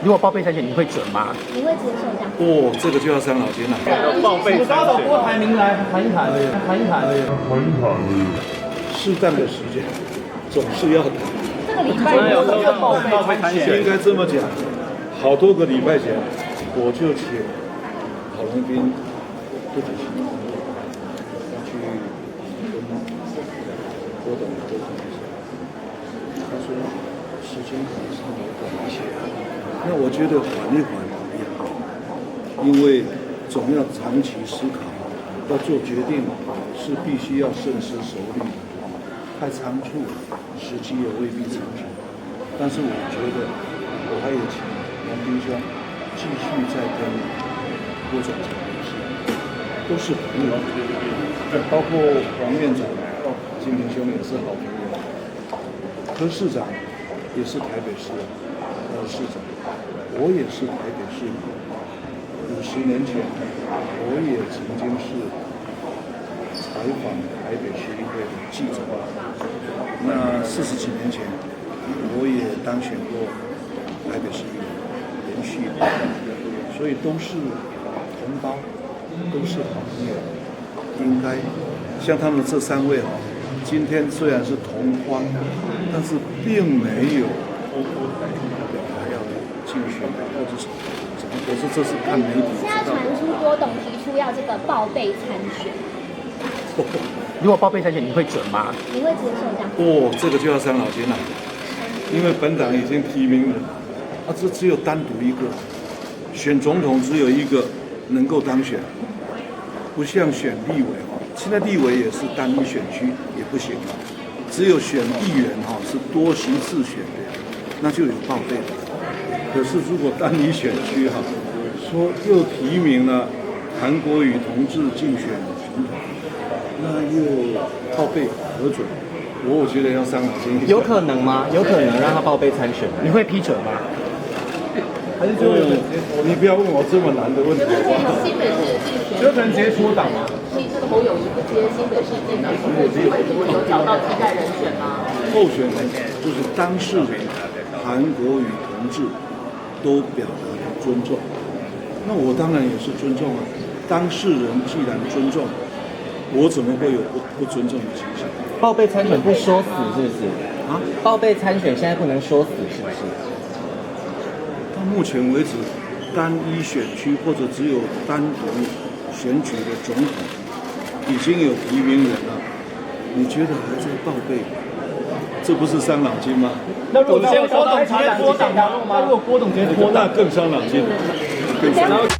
如果报备参选，你会准吗？你会接受这样？哦，这个就要伤脑筋了。报备参选，郭台铭来谈一谈，适当的时间总是要的。这个礼拜有有要报备报备参选应，该这么讲，好多个礼拜前我就请郝龙斌不主席去跟郭董沟通一下，他说时间可能稍微短一些，那我觉得缓一缓也好，因为总要长期思考，要做决定是必须要深思熟虑的，太仓促，时机也未必成熟。但是我觉得，我还有请杨斌兄继续再跟郭总讲联系，都是朋友，包括王院长、金平兄也是好朋友，柯市长也是台北市市长，我也是台北市民。50年前，我也曾经是采访台北市议会的记者。那40几年前，我也当选过台北市议员，连续5年，所以都是同胞，都是好朋友。应该像他们这3位今天虽然是同框，但是并没有表达要竞选或者是怎么，可是这是看媒体现在知道的。传出郭董提出要这个报备参选，如果报备参选，你会准吗？你会接受这样？哦，这个就要伤脑筋了，因为本党已经提名了，这只有单独一个，选总统只有一个能够当选，不像选立委现在立委也是单一选区也不行了，只有选议员是多席次选的，那就有报备的。可是如果单一选区说又提名了韩国瑜同志竞选总统，那又报备核准，我觉得要伤脑筋。有可能吗？有可能让他报备参选，你会批准吗？还是就你不要问我这么难的问题。新北市竞选，有可能直接脱党吗？所以这个侯友宜不接新北市竞选，会有找到替代人选吗？候选人就是当事人韩国瑜同志都表达了尊重，那我当然也是尊重啊。当事人既然尊重，我怎么会有不尊重的倾向？报备参选不说死是不是？啊？报备参选现在不能说死是不是？到目前为止，单一选区或者只有单独选举的总统已经有提名人了，你觉得还在报备？这不是伤脑筋吗？那如果郭董直接脱党吗？那如果郭董直接脱党，那更伤脑筋，更伤脑筋。